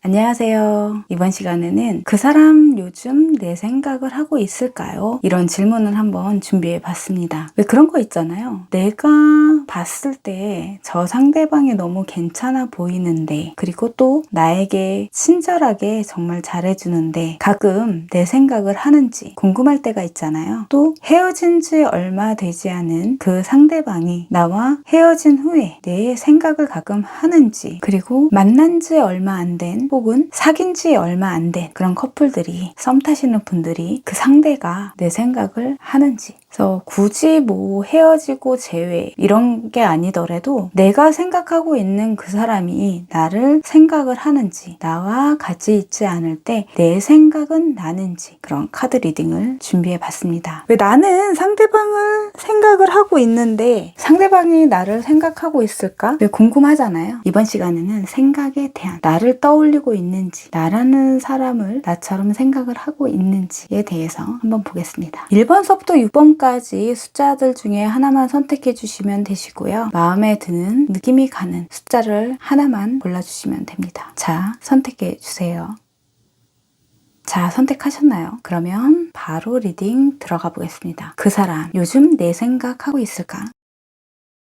안녕하세요. 이번 시간에는 그 사람 요즘 내 생각을 하고 있을까요? 이런 질문을 한번 준비해 봤습니다. 왜 그런 거 있잖아요. 내가 봤을 때 저 상대방이 너무 괜찮아 보이는데, 그리고 또 나에게 친절하게 정말 잘해주는데 가끔 내 생각을 하는지 궁금할 때가 있잖아요. 또 헤어진 지 얼마 되지 않은 그 상대방이 나와 헤어진 후에 내 생각을 가끔 하는지, 그리고 만난 지 얼마 안 된 혹은 사귄 지 얼마 안 된 그런 커플들이, 썸 타시는 분들이 그 상대가 내 생각을 하는지. 그래서 굳이 뭐 헤어지고 재회 이런 게 아니더라도 내가 생각하고 있는 그 사람이 나를 생각을 하는지, 나와 같이 있지 않을 때 내 생각은 나는지, 그런 카드 리딩을 준비해 봤습니다. 왜 나는 상대방을 생각을 하고 있는데 상대방이 나를 생각하고 있을까? 왜 궁금하잖아요. 이번 시간에는 생각에 대한, 나를 떠올리고 있는지, 나라는 사람을 나처럼 생각을 하고 있는지에 대해서 한번 보겠습니다. 1번서부터 6번까지 숫자들 중에 하나만 선택해 주시면 되시고요. 마음에 드는, 느낌이 가는 숫자를 하나만 골라주시면 됩니다. 자, 선택해 주세요. 자, 선택하셨나요? 그러면 바로 리딩 들어가 보겠습니다. 그 사람 요즘 내 생각하고 있을까?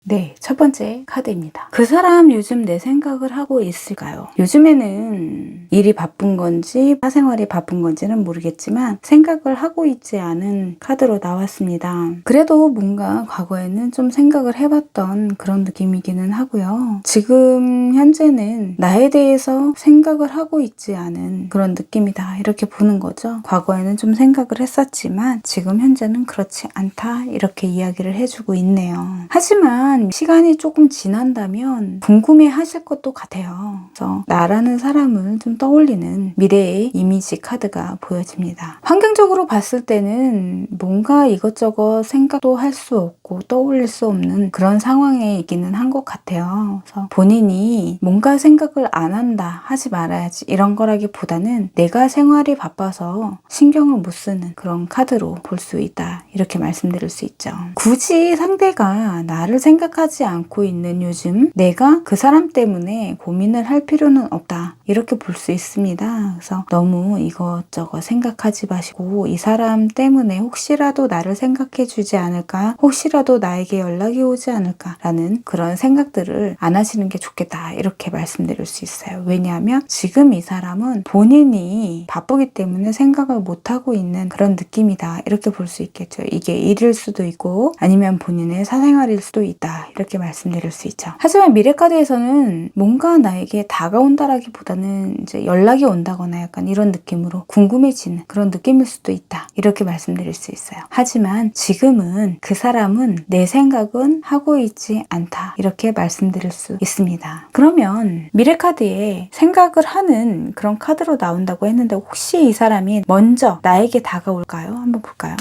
네, 첫 번째 카드입니다. 그 사람 요즘 내 생각을 하고 있을까요? 요즘에는 일이 바쁜 건지 사생활이 바쁜 건지는 모르겠지만 생각을 하고 있지 않은 카드로 나왔습니다. 그래도 뭔가 과거에는 좀 생각을 해봤던 그런 느낌이기는 하고요. 지금 현재는 나에 대해서 생각을 하고 있지 않은 그런 느낌이다, 이렇게 보는 거죠. 과거에는 좀 생각을 했었지만 지금 현재는 그렇지 않다, 이렇게 이야기를 해주고 있네요. 하지만 시간이 조금 지난다면 궁금해 하실 것도 같아요. 그래서 나라는 사람을 좀 떠올리는 미래의 이미지 카드가 보여집니다. 환경적으로 봤을 때는 뭔가 이것저것 생각도 할 수 없고 떠올릴 수 없는 그런 상황에 있기는 한 것 같아요. 그래서 본인이 뭔가 생각을 안 한다, 하지 말아야지, 이런 거라기보다는 내가 생활이 바빠서 신경을 못 쓰는 그런 카드로 볼 수 있다, 이렇게 말씀드릴 수 있죠. 굳이 상대가 나를 생각하지 않고 있는 요즘 내가 그 사람 때문에 고민을 할 필요는 없다, 이렇게 볼 수 있습니다. 그래서 너무 이것저것 생각하지 마시고 이 사람 때문에 혹시라도 나를 생각해 주지 않을까, 혹시라도 나에게 연락이 오지 않을까 라는 그런 생각들을 안 하시는 게 좋겠다, 이렇게 말씀드릴 수 있어요. 왜냐하면 지금 이 사람은 본인이 바쁘기 때문에 생각을 못하고 있는 그런 느낌이다, 이렇게 볼 수 있겠죠. 이게 일일 수도 있고 아니면 본인의 사생활일 수도 있다, 이렇게 말씀드릴 수 있죠. 하지만 미래카드에서는 뭔가 나에게 다가온다라기보다는 이제 연락이 온다거나 약간 이런 느낌으로 궁금해지는 그런 느낌일 수도 있다, 이렇게 말씀드릴 수 있어요. 하지만 지금은 그 사람은 내 생각은 하고 있지 않다, 이렇게 말씀드릴 수 있습니다. 그러면 미래카드에 생각을 하는 그런 카드로 나온다고 했는데 혹시 이 사람이 먼저 나에게 다가올까요? 한번 볼까요?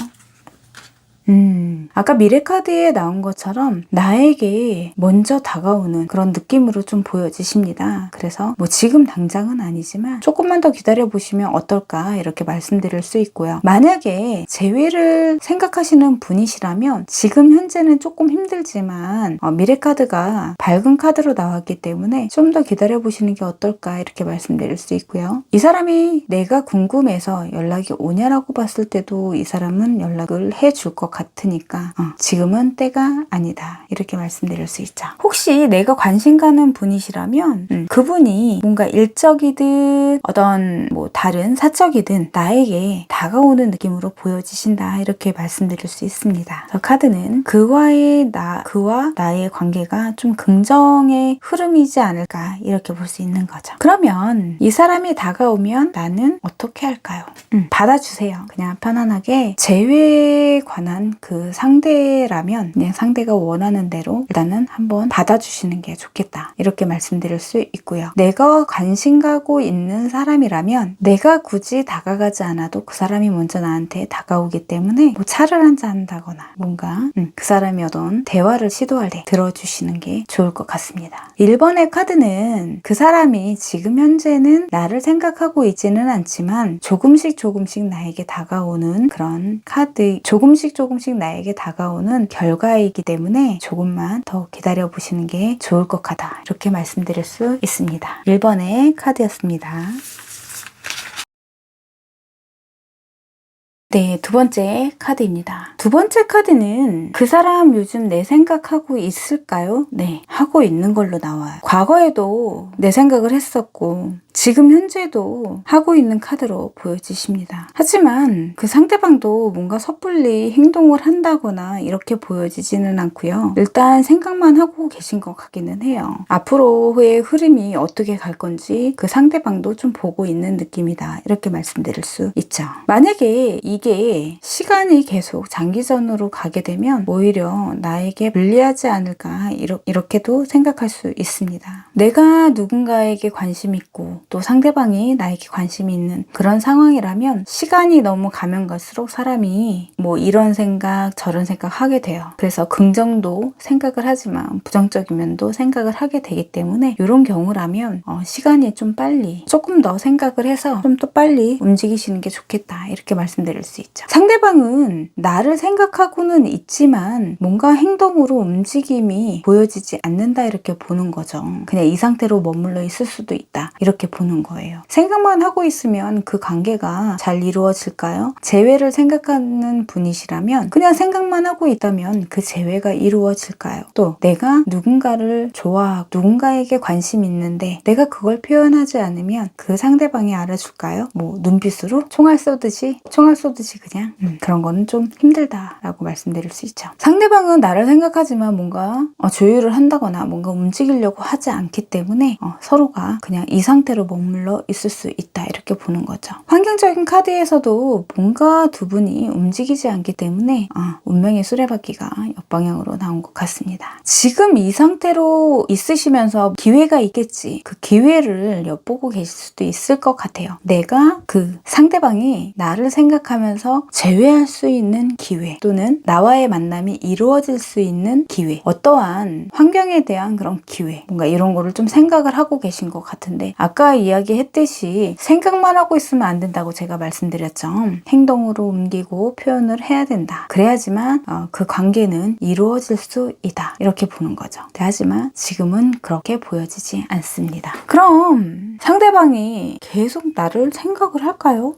아까 미래카드에 나온 것처럼 나에게 먼저 다가오는 그런 느낌으로 좀 보여지십니다. 그래서 뭐 지금 당장은 아니지만 조금만 더 기다려보시면 어떨까, 이렇게 말씀드릴 수 있고요. 만약에 재회를 생각하시는 분이시라면 지금 현재는 조금 힘들지만 미래카드가 밝은 카드로 나왔기 때문에 좀 더 기다려보시는 게 어떨까, 이렇게 말씀드릴 수 있고요. 이 사람이 내가 궁금해서 연락이 오냐라고 봤을 때도 이 사람은 연락을 해줄 것 같으니까 지금은 때가 아니다, 이렇게 말씀드릴 수 있죠. 혹시 내가 관심 가는 분이시라면 그분이 뭔가 일적이든 어떤 뭐 다른 사적이든 나에게 다가오는 느낌으로 보여지신다, 이렇게 말씀드릴 수 있습니다. 그래서 카드는 그와 나의 관계가 좀 긍정의 흐름이지 않을까, 이렇게 볼 수 있는 거죠. 그러면 이 사람이 다가오면 나는 어떻게 할까요? 받아주세요. 그냥 편안하게 재회에 관한 그 상대라면 그냥 상대가 원하는 대로 일단은 한번 받아주시는 게 좋겠다, 이렇게 말씀드릴 수 있고요. 내가 관심 가고 있는 사람이라면 내가 굳이 다가가지 않아도 그 사람이 먼저 나한테 다가오기 때문에 뭐 차를 한잔 한다거나 뭔가 그 사람이 어떤 대화를 시도할 때 들어주시는 게 좋을 것 같습니다. 1번의 카드는 그 사람이 지금 현재는 나를 생각하고 있지는 않지만 조금씩 나에게 다가오는 그런 카드, 조금씩 조금씩 나에게 다가오는 결과이기 때문에 조금만 더 기다려 보시는 게 좋을 것 같다. 이렇게 말씀드릴 수 있습니다. 1번의 카드였습니다. 네, 두 번째 카드입니다. 두 번째 카드는 그 사람 요즘 내 생각하고 있을까요? 네, 하고 있는 걸로 나와요. 과거에도 내 생각을 했었고 지금 현재도 하고 있는 카드로 보여지십니다. 하지만 그 상대방도 뭔가 섣불리 행동을 한다거나 이렇게 보여지지는 않고요. 일단 생각만 하고 계신 것 같기는 해요. 앞으로의 흐름이 어떻게 갈 건지 그 상대방도 좀 보고 있는 느낌이다. 이렇게 말씀드릴 수 있죠. 만약에 이게 시간이 계속 장기전으로 가게 되면 오히려 나에게 불리하지 않을까 이렇게도 생각할 수 있습니다. 내가 누군가에게 관심 있고 또 상대방이 나에게 관심이 있는 그런 상황이라면 시간이 너무 가면 갈수록 사람이 뭐 이런 생각 저런 생각 하게 돼요. 그래서 긍정도 생각을 하지만 부정적인 면도 생각을 하게 되기 때문에 이런 경우라면 시간이 좀 빨리 조금 더 생각을 해서 좀 더 빨리 움직이시는 게 좋겠다 이렇게 말씀드릴 수 있죠. 상대방은 나를 생각하고는 있지만 뭔가 행동으로 움직임이 보여지지 않는다 이렇게 보는 거죠. 그냥 이 상태로 머물러 있을 수도 있다 이렇게 보는 거예요. 생각만 하고 있으면 그 관계가 잘 이루어질까요? 재회를 생각하는 분이시라면 그냥 생각만 하고 있다면 그 재회가 이루어질까요? 또 내가 누군가를 좋아하고 누군가에게 관심이 있는데 내가 그걸 표현하지 않으면 그 상대방이 알아줄까요? 뭐 눈빛으로 총알 쏘듯이 그냥 그런 거는 좀 힘들다라고 말씀드릴 수 있죠. 상대방은 나를 생각하지만 뭔가 조율을 한다거나 뭔가 움직이려고 하지 않기 때문에 서로가 그냥 이 상태로 머물러 있을 수 있다 이렇게 보는 거죠. 환경적인 카드에서도 뭔가 두 분이 움직이지 않기 때문에 운명의 수레바퀴가 역방향으로 나온 것 같습니다. 지금 이 상태로 있으시면서 기회가 있겠지. 그 기회를 엿보고 계실 수도 있을 것 같아요. 내가 그 상대방이 나를 생각하면서 재회할 수 있는 기회 또는 나와의 만남이 이루어질 수 있는 기회, 어떠한 환경에 대한 그런 기회, 뭔가 이런 거를 좀 생각을 하고 계신 것 같은데 아까 이야기했듯이 생각만 하고 있으면 안 된다고 제가 말씀드렸죠. 행동으로 옮기고 표현을 해야 된다. 그래야지만 그 관계는 이루어질 수 있다. 이렇게 보는 거죠. 하지만 지금은 그렇게 보여지지 않습니다. 그럼 상대방이 계속 나를 생각을 할까요?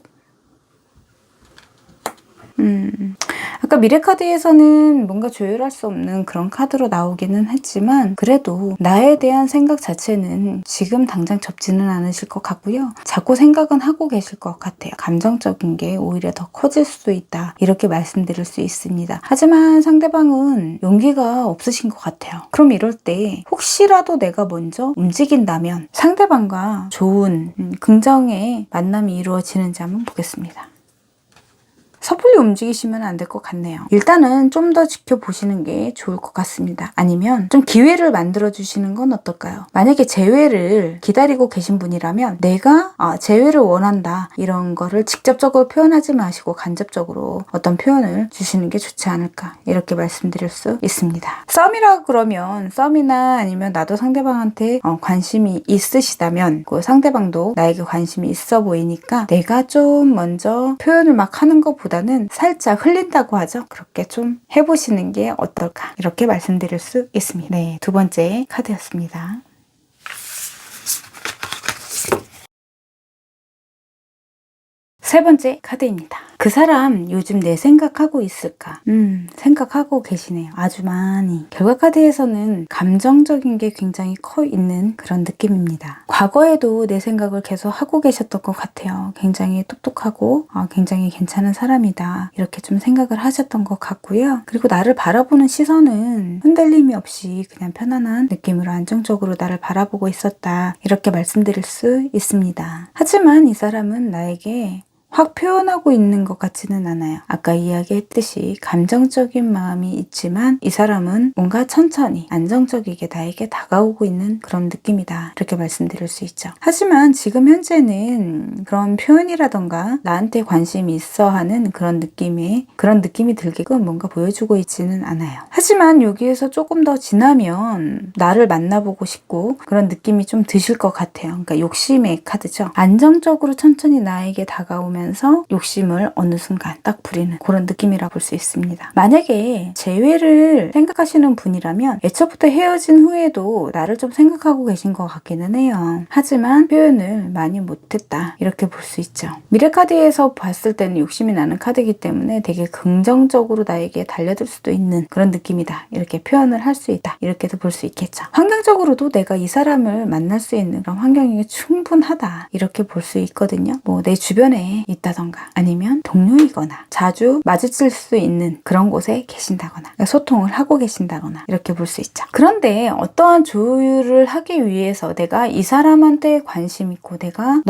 아까 미래카드에서는 뭔가 조율할 수 없는 그런 카드로 나오기는 했지만 그래도 나에 대한 생각 자체는 지금 당장 접지는 않으실 것 같고요. 자꾸 생각은 하고 계실 것 같아요. 감정적인 게 오히려 더 커질 수도 있다. 이렇게 말씀드릴 수 있습니다. 하지만 상대방은 용기가 없으신 것 같아요. 그럼 이럴 때 혹시라도 내가 먼저 움직인다면 상대방과 좋은 긍정의 만남이 이루어지는지 한번 보겠습니다. 섣불리 움직이시면 안 될 것 같네요. 일단은 좀 더 지켜보시는 게 좋을 것 같습니다. 아니면 좀 기회를 만들어주시는 건 어떨까요? 만약에 재회를 기다리고 계신 분이라면 내가 재회를 원한다 이런 거를 직접적으로 표현하지 마시고 간접적으로 어떤 표현을 주시는 게 좋지 않을까 이렇게 말씀드릴 수 있습니다. 썸이라 그러면 썸이나 아니면 나도 상대방한테 관심이 있으시다면 그 상대방도 나에게 관심이 있어 보이니까 내가 좀 먼저 표현을 막 하는 것보다는 살짝 흘린다고 하죠. 그렇게 좀 해보시는 게 어떨까 이렇게 말씀드릴 수 있습니다. 네, 두 번째 카드였습니다. 세 번째 카드입니다. 그 사람 요즘 내 생각하고 있을까? 생각하고 계시네요. 아주 많이. 결과 카드에서는 감정적인 게 굉장히 커 있는 그런 느낌입니다. 과거에도 내 생각을 계속 하고 계셨던 것 같아요. 굉장히 똑똑하고 굉장히 괜찮은 사람이다. 이렇게 좀 생각을 하셨던 것 같고요. 그리고 나를 바라보는 시선은 흔들림이 없이 그냥 편안한 느낌으로 안정적으로 나를 바라보고 있었다. 이렇게 말씀드릴 수 있습니다. 하지만 이 사람은 나에게 확 표현하고 있는 것 같지는 않아요. 아까 이야기했듯이 감정적인 마음이 있지만 이 사람은 뭔가 천천히 안정적이게 나에게 다가오고 있는 그런 느낌이다. 이렇게 말씀드릴 수 있죠. 하지만 지금 현재는 그런 표현이라던가 나한테 관심이 있어 하는 그런 느낌이 들게끔 뭔가 보여주고 있지는 않아요. 하지만 여기에서 조금 더 지나면 나를 만나보고 싶고 그런 느낌이 좀 드실 것 같아요. 그러니까 욕심의 카드죠. 안정적으로 천천히 나에게 다가오면 생각하면서 욕심을 어느 순간 딱 부리는 그런 느낌이라 볼 수 있습니다. 만약에 재회를 생각하시는 분이라면 애초부터 헤어진 후에도 나를 좀 생각하고 계신 것 같기는 해요. 하지만 표현을 많이 못했다 이렇게 볼 수 있죠. 미래카드에서 봤을 때는 욕심이 나는 카드이기 때문에 되게 긍정적으로 나에게 달려들 수도 있는 그런 느낌이다 이렇게 표현을 할 수 있다 이렇게도 볼 수 있겠죠. 환경적으로도 내가 이 사람을 만날 수 있는 그런 환경이 충분하다 이렇게 볼 수 있거든요. 뭐 내 주변에 있다던가 아니면 동료이거나 자주 마주칠 수 있는 그런 곳에 계신다거나 소통을 하고 계신다거나 이렇게 볼 수 있죠. 그런데 어떠한 조율을 하기 위해서 내가 이 사람한테 관심 있고 내가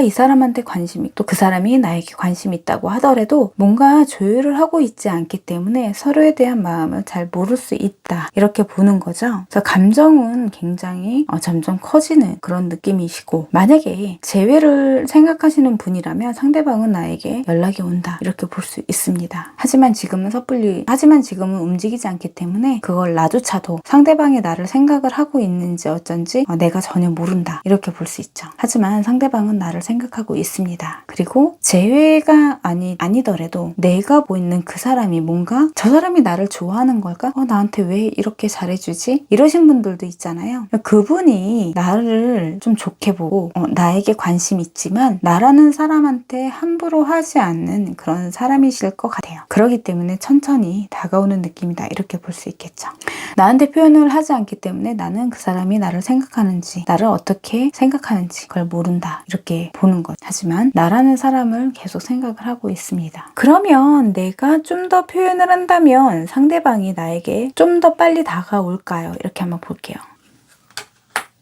이 사람한테 관심 있고 또 그 사람이 나에게 관심 있다고 하더라도 뭔가 조율을 하고 있지 않기 때문에 서로에 대한 마음을 잘 모를 수 있다 이렇게 보는 거죠. 그래서 감정은 굉장히 점점 커지는 그런 느낌이시고 만약에 재회를 생각하시는 분이라면 상대방은 나에게 연락이 온다 이렇게 볼 수 있습니다. 하지만 지금은 움직이지 않기 때문에 그걸 나조차도 상대방이 나를 생각을 하고 있는지 어쩐지 내가 전혀 모른다 이렇게 볼 수 있죠. 하지만 상대방은 나를 생각하고 있습니다. 그리고 재회가 아니더라도 내가 보이는 그 사람이 뭔가 저 사람이 나를 좋아하는 걸까? 나한테 왜 이렇게 잘해주지? 이러신 분들도 있잖아요. 그분이 나를 좀 좋게 보고 나에게 관심 있지만 나라는 사람한테 함부로 하지 않는 그런 사람이실 것 같아요. 그렇기 때문에 천천히 다가오는 느낌이다 이렇게 볼 수 있겠죠. 나한테 표현을 하지 않기 때문에 나는 그 사람이 나를 생각하는지 나를 어떻게 생각하는지 그걸 모른다 이렇게 보는 것. 하지만 나라는 사람을 계속 생각을 하고 있습니다. 그러면 내가 좀 더 표현을 한다면 상대방이 나에게 좀 더 빨리 다가올까요? 이렇게 한번 볼게요.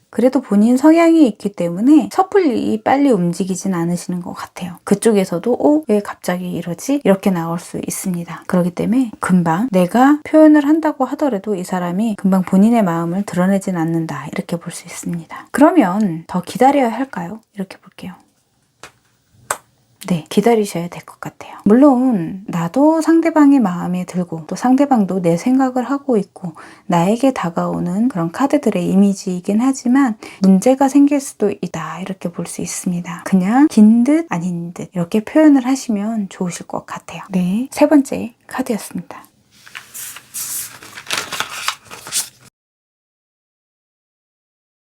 그래도 본인 성향이 있기 때문에 섣불리 빨리 움직이진 않으시는 것 같아요. 그쪽에서도 왜 갑자기 이러지? 이렇게 나올 수 있습니다. 그렇기 때문에 금방 내가 표현을 한다고 하더라도 이 사람이 금방 본인의 마음을 드러내진 않는다 이렇게 볼 수 있습니다. 그러면 더 기다려야 할까요? 이렇게 볼게요. 네, 기다리셔야 될 것 같아요. 물론 나도 상대방이 마음에 들고 또 상대방도 내 생각을 하고 있고 나에게 다가오는 그런 카드들의 이미지이긴 하지만 문제가 생길 수도 있다 이렇게 볼 수 있습니다. 그냥 긴 듯 아닌 듯 이렇게 표현을 하시면 좋으실 것 같아요. 네, 세 번째 카드였습니다.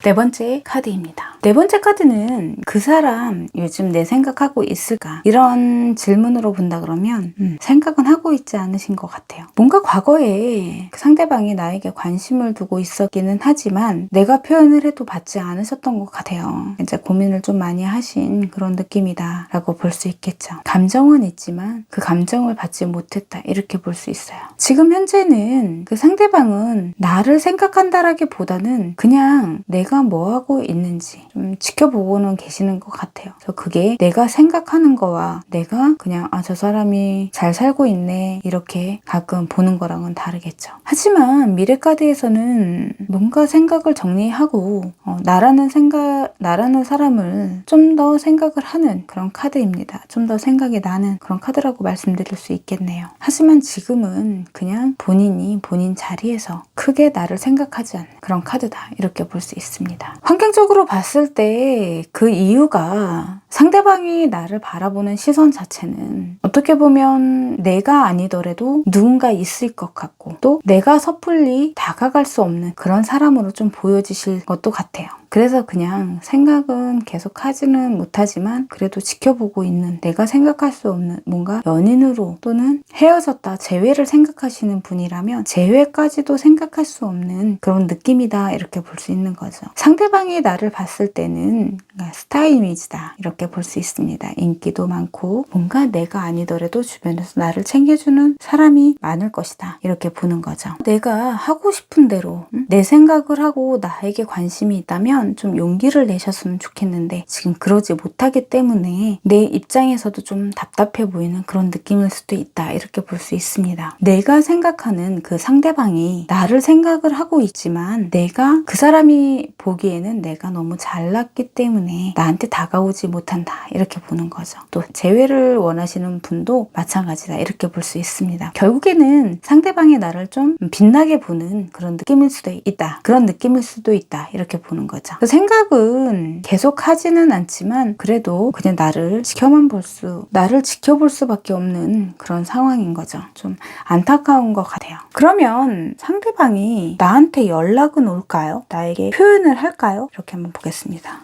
네 번째 카드입니다. 네 번째 카드는 그 사람 요즘 내 생각하고 있을까? 이런 질문으로 본다 그러면 생각은 하고 있지 않으신 것 같아요. 뭔가 과거에 그 상대방이 나에게 관심을 두고 있었기는 하지만 내가 표현을 해도 받지 않으셨던 것 같아요. 이제 고민을 좀 많이 하신 그런 느낌이다 라고 볼 수 있겠죠. 감정은 있지만 그 감정을 받지 못했다 이렇게 볼 수 있어요. 지금 현재는 그 상대방은 나를 생각한다라기보다는 그냥 내가 뭐 하고 있는지 좀 지켜보고는 계시는 것 같아요. 그래서 그게 내가 생각하는 거와 내가 그냥 저 사람이 잘 살고 있네 이렇게 가끔 보는 거랑은 다르겠죠. 하지만 미래카드에서는 뭔가 생각을 정리하고 나라는 사람을 좀 더 생각을 하는 그런 카드입니다. 좀 더 생각이 나는 그런 카드라고 말씀드릴 수 있겠네요. 하지만 지금은 그냥 본인이 본인 자리에서 크게 나를 생각하지 않는 그런 카드다 이렇게 볼 수 있습니다. 환경적으로 봤을 때 그 이유가 상대방이 나를 바라보는 시선 자체는 어떻게 보면 내가 아니더라도 누군가 있을 것 같고 또 내가 섭불리 다가갈 수 없는 그런 사람으로 좀 보여지실 것도 같아요. 그래서 그냥 생각은 계속 하지는 못하지만 그래도 지켜보고 있는 내가 생각할 수 없는 뭔가 연인으로 또는 헤어졌다 재회를 생각하시는 분이라면 재회까지도 생각할 수 없는 그런 느낌이다 이렇게 볼 수 있는 거죠. 상대방이 나를 봤을 때는 스타 이미지다 이렇게 볼 수 있습니다. 인기도 많고 뭔가 내가 아니더라도 주변에서 나를 챙겨주는 사람이 많을 것이다 이렇게 보는 거죠. 내가 하고 싶은 대로 내 생각을 하고 나에게 관심이 있다면 좀 용기를 내셨으면 좋겠는데 지금 그러지 못하기 때문에 내 입장에서도 좀 답답해 보이는 그런 느낌일 수도 있다 이렇게 볼 수 있습니다. 내가 생각하는 그 상대방이 나를 생각을 하고 있지만 내가 그 사람이 보기에는 내가 너무 잘났기 때문에 나한테 다가오지 못한다 이렇게 보는 거죠. 또 재회를 원하시는 분도 마찬가지다 이렇게 볼 수 있습니다. 결국에는 상대방이 나를 좀 빛나게 보는 그런 느낌일 수도 있다 이렇게 보는 거죠. 거죠. 그 생각은 계속 하지는 않지만 그래도 그냥 나를 지켜볼 수밖에 없는 그런 상황인 거죠. 좀 안타까운 것 같아요. 그러면 상대방이 나한테 연락은 올까요? 나에게 표현을 할까요? 이렇게 한번 보겠습니다.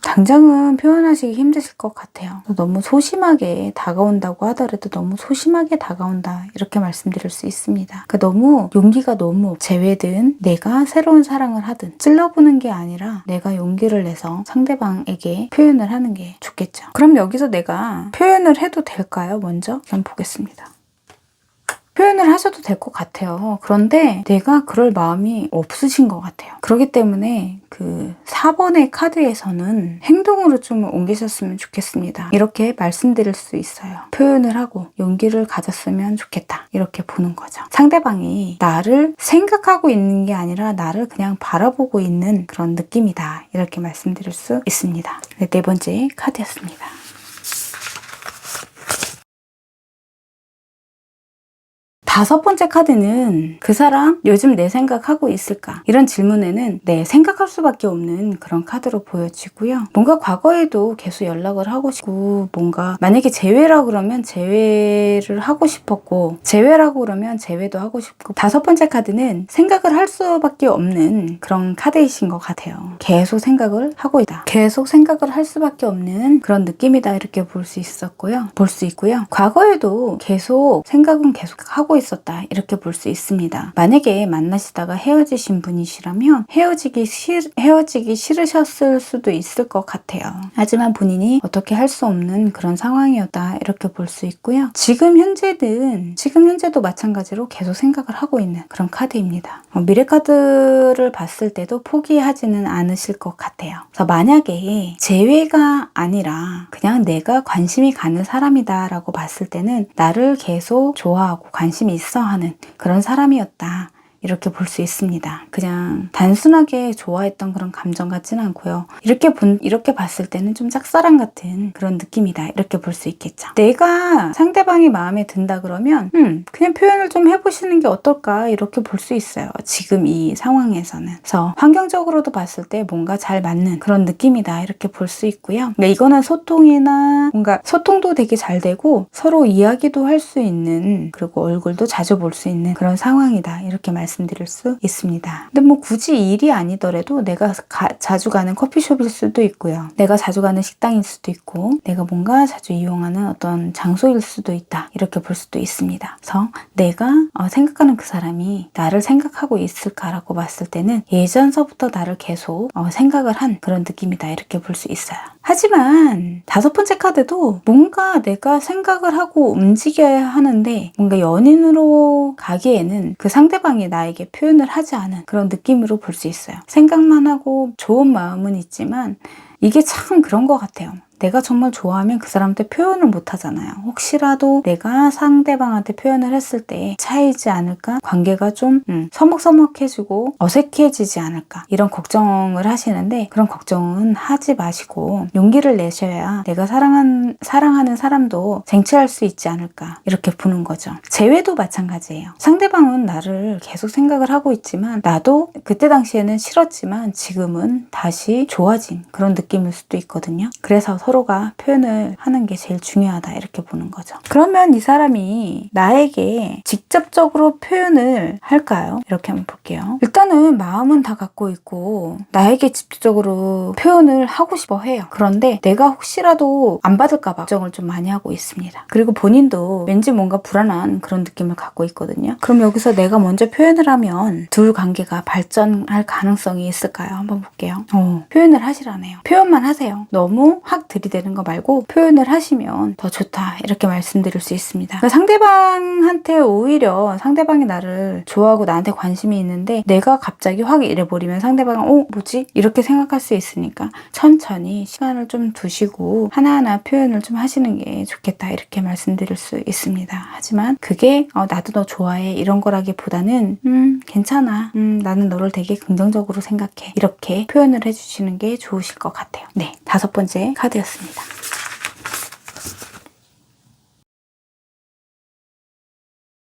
당장은 표현하시기 힘드실 것 같아요. 너무 소심하게 다가온다고 하더라도 너무 소심하게 다가온다 이렇게 말씀드릴 수 있습니다. 너무 용기가 너무 제외든 내가 새로운 사랑을 하든 찔러보는 게 아니라 내가 용기를 내서 상대방에게 표현을 하는 게 좋겠죠. 그럼 여기서 내가 표현을 해도 될까요? 먼저 한번 보겠습니다. 표현을 하셔도 될 것 같아요. 그런데 내가 그럴 마음이 없으신 것 같아요. 그렇기 때문에 그 4번의 카드에서는 행동으로 좀 옮기셨으면 좋겠습니다. 이렇게 말씀드릴 수 있어요. 표현을 하고 용기를 가졌으면 좋겠다. 이렇게 보는 거죠. 상대방이 나를 생각하고 있는 게 아니라 나를 그냥 바라보고 있는 그런 느낌이다. 이렇게 말씀드릴 수 있습니다. 네 번째 카드였습니다. 다섯 번째 카드는 그 사람 요즘 내 생각하고 있을까? 이런 질문에는 네, 생각할 수밖에 없는 그런 카드로 보여지고요. 뭔가 과거에도 계속 연락을 하고 싶고 뭔가 만약에 재회라 그러면 재회를 하고 싶었고 재회라고 그러면 재회도 하고 싶고 다섯 번째 카드는 생각을 할 수밖에 없는 그런 카드이신 것 같아요. 계속 생각을 하고 있다. 계속 생각을 할 수밖에 없는 그런 느낌이다. 이렇게 볼 수 있고요. 과거에도 계속 생각은 계속 하고 있었다 이렇게 볼 수 있습니다. 만약에 만나시다가 헤어지신 분이시라면 헤어지기 싫으셨을 수도 있을 것 같아요. 하지만 본인이 어떻게 할 수 없는 그런 상황이었다 이렇게 볼 수 있고요. 지금 현재도 마찬가지로 계속 생각을 하고 있는 그런 카드입니다. 미래 카드를 봤을 때도 포기하지는 않으실 것 같아요. 그래서 만약에 재회가 아니라 그냥 내가 관심이 가는 사람이다 라고 봤을 때는 나를 계속 좋아하고 관심이 있어 하는 그런 사람이었다. 이렇게 볼 수 있습니다. 그냥 단순하게 좋아했던 그런 감정 같지는 않고요. 이렇게 봤을 때는 좀 짝사랑 같은 그런 느낌이다. 이렇게 볼 수 있겠죠. 내가 상대방이 마음에 든다 그러면 그냥 표현을 좀 해보시는 게 어떨까 이렇게 볼 수 있어요. 지금 이 상황에서는. 그래서 환경적으로도 봤을 때 뭔가 잘 맞는 그런 느낌이다. 이렇게 볼 수 있고요. 그러니까 이거는 소통이나 뭔가 소통도 되게 잘 되고 서로 이야기도 할 수 있는 그리고 얼굴도 자주 볼 수 있는 그런 상황이다. 이렇게 말씀드릴 수 있습니다. 근데 뭐 굳이 일이 아니더라도 내가 자주 가는 커피숍일 수도 있고요. 내가 자주 가는 식당일 수도 있고 내가 뭔가 자주 이용하는 어떤 장소일 수도 있다. 이렇게 볼 수도 있습니다. 그래서 내가 생각하는 그 사람이 나를 생각하고 있을까라고 봤을 때는 예전서부터 나를 계속 생각을 한 그런 느낌이다. 이렇게 볼 수 있어요. 하지만 다섯 번째 카드도 뭔가 내가 생각을 하고 움직여야 하는데 뭔가 연인으로 가기에는 그 상대방이 나에게 표현을 하지 않은 그런 느낌으로 볼 수 있어요. 생각만 하고 좋은 마음은 있지만 이게 참 그런 것 같아요. 내가 정말 좋아하면 그 사람한테 표현을 못 하잖아요. 혹시라도 내가 상대방한테 표현을 했을 때 차이지 않을까? 관계가 좀 서먹서먹해지고 어색해지지 않을까? 이런 걱정을 하시는데 그런 걱정은 하지 마시고 용기를 내셔야 내가 사랑하는 사람도 쟁취할 수 있지 않을까? 이렇게 보는 거죠. 재회도 마찬가지예요. 상대방은 나를 계속 생각을 하고 있지만 나도 그때 당시에는 싫었지만 지금은 다시 좋아진 그런 느낌일 수도 있거든요. 그래서 서로가 표현을 하는 게 제일 중요하다 이렇게 보는 거죠. 그러면 이 사람이 나에게 직접적으로 표현을 할까요? 이렇게 한번 볼게요. 일단은 마음은 다 갖고 있고 나에게 직접적으로 표현을 하고 싶어 해요. 그런데 내가 혹시라도 안 받을까 봐 걱정을 좀 많이 하고 있습니다. 그리고 본인도 왠지 뭔가 불안한 그런 느낌을 갖고 있거든요. 그럼 여기서 내가 먼저 표현을 하면 둘 관계가 발전할 가능성이 있을까요? 한번 볼게요. 표현을 하시라네요. 표현만 하세요. 너무 확 들이대는 거 말고 표현을 하시면 더 좋다 이렇게 말씀드릴 수 있습니다. 그러니까 상대방한테 오히려 상대방이 나를 좋아하고 나한테 관심이 있는데 내가 갑자기 확 이래버리면 상대방은 뭐지? 이렇게 생각할 수 있으니까 천천히 시간을 좀 두시고 하나하나 표현을 좀 하시는 게 좋겠다 이렇게 말씀드릴 수 있습니다. 하지만 그게 나도 너 좋아해 이런 거라기보다는 괜찮아 나는 너를 되게 긍정적으로 생각해 이렇게 표현을 해주시는 게 좋으실 것 같아요. 네, 다섯 번째 카드였습니다.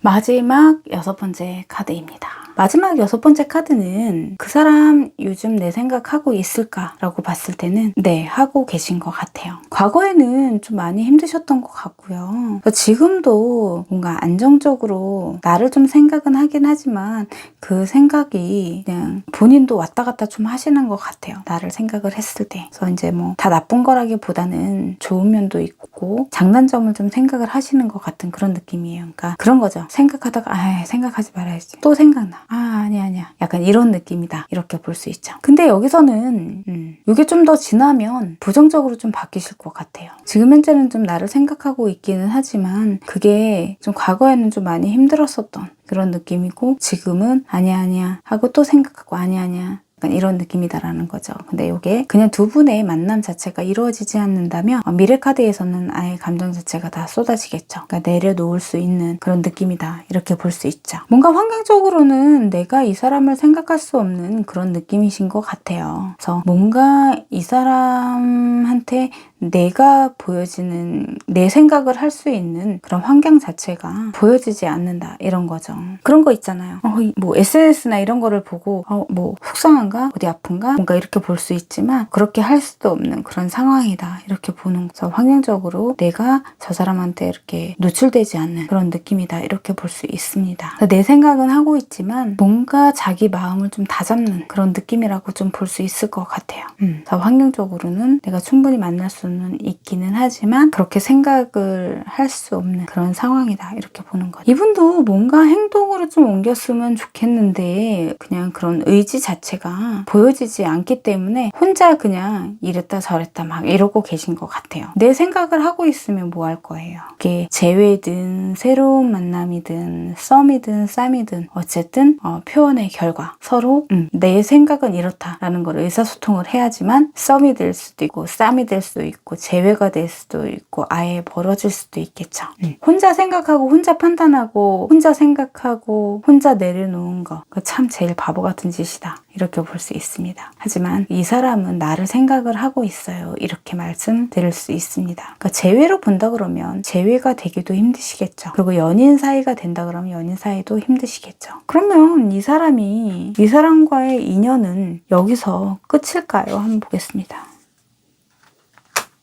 마지막 여섯 번째 카드입니다. 마지막 6번째 카드는 그 사람 요즘 내 생각하고 있을까? 라고 봤을 때는 네, 하고 계신 것 같아요. 과거에는 좀 많이 힘드셨던 것 같고요. 지금도 뭔가 안정적으로 나를 좀 생각은 하긴 하지만 그 생각이 그냥 본인도 왔다 갔다 좀 하시는 것 같아요. 나를 생각을 했을 때. 그래서 이제 뭐 다 나쁜 거라기보다는 좋은 면도 있고 장단점을 좀 생각을 하시는 것 같은 그런 느낌이에요. 그러니까 그런 거죠. 생각하다가 생각하지 말아야지. 또 생각나. 아니야. 약간 이런 느낌이다. 이렇게 볼 수 있죠. 근데 여기서는 이게 좀 더 지나면 부정적으로 좀 바뀌실 것 같아요. 지금 현재는 좀 나를 생각하고 있기는 하지만 그게 좀 과거에는 좀 많이 힘들었었던 그런 느낌이고 지금은 아니야 하고 또 생각하고 아니야 약간 이런 느낌이다라는 거죠. 근데 이게 그냥 두 분의 만남 자체가 이루어지지 않는다면 미래 카드에서는 아예 감정 자체가 다 쏟아지겠죠. 그러니까 내려놓을 수 있는 그런 느낌이다. 이렇게 볼 수 있죠. 뭔가 환경적으로는 내가 이 사람을 생각할 수 없는 그런 느낌이신 것 같아요. 그래서 뭔가 이 사람한테 내가 보여지는 내 생각을 할 수 있는 그런 환경 자체가 보여지지 않는다 이런 거죠. 그런 거 있잖아요. 뭐 SNS나 이런 거를 보고 뭐 속상한가? 어디 아픈가? 뭔가 이렇게 볼 수 있지만 그렇게 할 수도 없는 그런 상황이다 이렇게 보는 거죠. 환경적으로 내가 저 사람한테 이렇게 노출되지 않는 그런 느낌이다 이렇게 볼 수 있습니다. 내 생각은 하고 있지만 뭔가 자기 마음을 좀 다잡는 그런 느낌이라고 좀 볼 수 있을 것 같아요. 그래서 환경적으로는 내가 충분히 만날 수는 있기는 하지만 그렇게 생각을 할 수 없는 그런 상황이다 이렇게 보는 거죠. 이분도 뭔가 행동으로 좀 옮겼으면 좋겠는데 그냥 그런 의지 자체가 보여지지 않기 때문에 혼자 그냥 이랬다 저랬다 막 이러고 계신 것 같아요. 내 생각을 하고 있으면 뭐 할 거예요. 이게 재회든 새로운 만남이든 썸이든 쌈이든 어쨌든 표현의 결과 서로 내 생각은 이렇다라는 걸 의사소통을 해야지만 썸이 될 수도 있고 쌈이 될 수도 있고 재회가 될 수도 있고 아예 벌어질 수도 있겠죠. 혼자 생각하고 혼자 판단하고 혼자 생각하고 혼자 내려놓은 거 참 제일 바보 같은 짓이다 이렇게 볼 수 있습니다. 하지만 이 사람은 나를 생각을 하고 있어요 이렇게 말씀드릴 수 있습니다. 그러니까 재회로 본다 그러면 재회가 되기도 힘드시겠죠. 그리고 연인 사이가 된다 그러면 연인 사이도 힘드시겠죠. 그러면 이 사람과의 인연은 여기서 끝일까요? 한번 보겠습니다.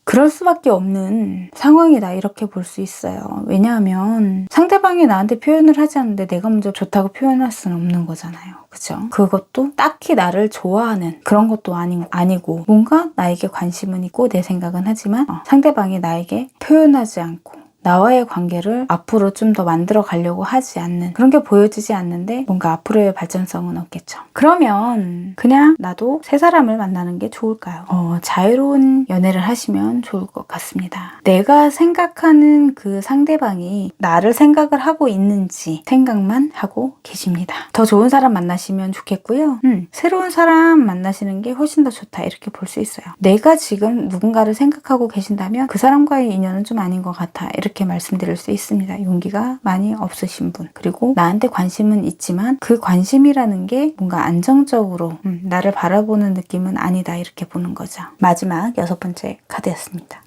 그럴 수밖에 없는 상황이다 이렇게 볼 수 있어요. 왜냐하면 상대방이 나한테 표현을 하지 않는데 내가 먼저 좋다고 표현할 수는 없는 거잖아요. 그죠? 그것도 딱히 나를 좋아하는 그런 것도 아니고 뭔가 나에게 관심은 있고 내 생각은 하지만 상대방이 나에게 표현하지 않고 나와의 관계를 앞으로 좀 더 만들어 가려고 하지 않는 그런 게 보여지지 않는데 뭔가 앞으로의 발전성은 없겠죠. 그러면 그냥 나도 새 사람을 만나는 게 좋을까요? 자유로운 연애를 하시면 좋을 것 같습니다. 내가 생각하는 그 상대방이 나를 생각을 하고 있는지 생각만 하고 계십니다. 더 좋은 사람 만나시면 좋겠고요. 새로운 사람 만나시는 게 훨씬 더 좋다 이렇게 볼 수 있어요. 내가 지금 누군가를 생각하고 계신다면 그 사람과의 인연은 좀 아닌 것 같아 이렇게 말씀드릴 수 있습니다. 용기가 많이 없으신 분 그리고 나한테 관심은 있지만 그 관심이라는 게 뭔가 안정적으로 나를 바라보는 느낌은 아니다 이렇게 보는 거죠. 마지막 6번째 카드였습니다.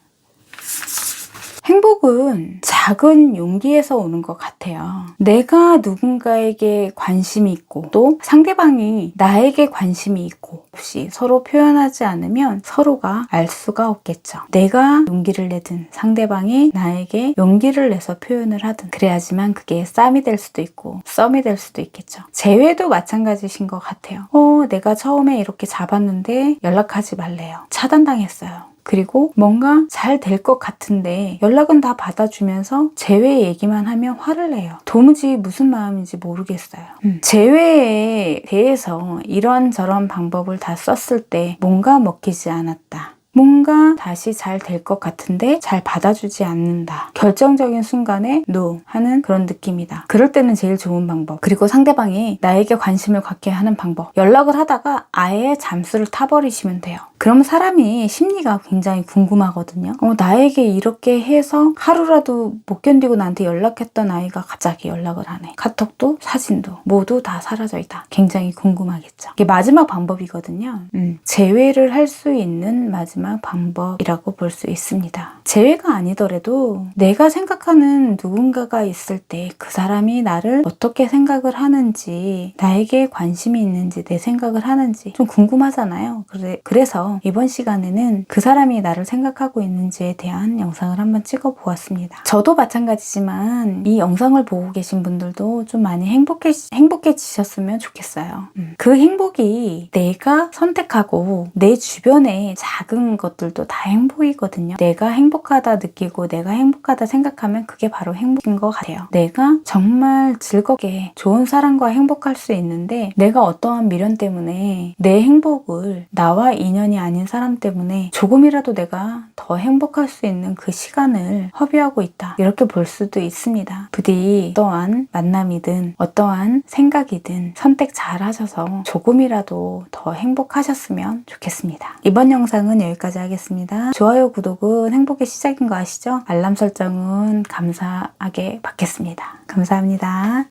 행복은 작은 용기에서 오는 것 같아요. 내가 누군가에게 관심이 있고 또 상대방이 나에게 관심이 있고 없이 서로 표현하지 않으면 서로가 알 수가 없겠죠. 내가 용기를 내든 상대방이 나에게 용기를 내서 표현을 하든 그래야지만 그게 쌈이 될 수도 있고 썸이 될 수도 있겠죠. 재회도 마찬가지신 것 같아요. 내가 처음에 이렇게 잡았는데 연락하지 말래요. 차단당했어요. 그리고 뭔가 잘 될 것 같은데 연락은 다 받아주면서 재회 얘기만 하면 화를 내요. 도무지 무슨 마음인지 모르겠어요. 재회에 대해서 이런저런 방법을 다 썼을 때 뭔가 먹히지 않았다. 뭔가 다시 잘 될 것 같은데 잘 받아주지 않는다. 결정적인 순간에 NO 하는 그런 느낌이다. 그럴 때는 제일 좋은 방법. 그리고 상대방이 나에게 관심을 갖게 하는 방법. 연락을 하다가 아예 잠수를 타버리시면 돼요. 그럼 사람이 심리가 굉장히 궁금하거든요. 나에게 이렇게 해서 하루라도 못 견디고 나한테 연락했던 아이가 갑자기 연락을 하네. 카톡도 사진도 모두 다 사라져 있다. 굉장히 궁금하겠죠. 이게 마지막 방법이거든요. 제외를 할 수 있는 마지막 방법이라고 볼 수 있습니다. 제외가 아니더라도 내가 생각하는 누군가가 있을 때 그 사람이 나를 어떻게 생각을 하는지, 나에게 관심이 있는지, 내 생각을 하는지 좀 궁금하잖아요. 그래서 이번 시간에는 그 사람이 나를 생각하고 있는지에 대한 영상을 한번 찍어 보았습니다. 저도 마찬가지지만 이 영상을 보고 계신 분들도 좀 많이 행복해지셨으면 좋겠어요. 그 행복이 내가 선택하고 내 주변의 작은 것들도 다 행복이거든요. 내가 행복하다 느끼고 내가 행복하다 생각하면 그게 바로 행복인 것 같아요. 내가 정말 즐겁게 좋은 사람과 행복할 수 있는데 내가 어떠한 미련 때문에 내 행복을 나와 인연이 아닌 사람 때문에 조금이라도 내가 더 행복할 수 있는 그 시간을 허비하고 있다. 이렇게 볼 수도 있습니다. 부디 어떠한 만남이든 어떠한 생각이든 선택 잘 하셔서 조금이라도 더 행복하셨으면 좋겠습니다. 이번 영상은 여기까지 하겠습니다. 좋아요, 구독은 행복의 시작인 거 아시죠? 알람 설정은 감사하게 받겠습니다. 감사합니다.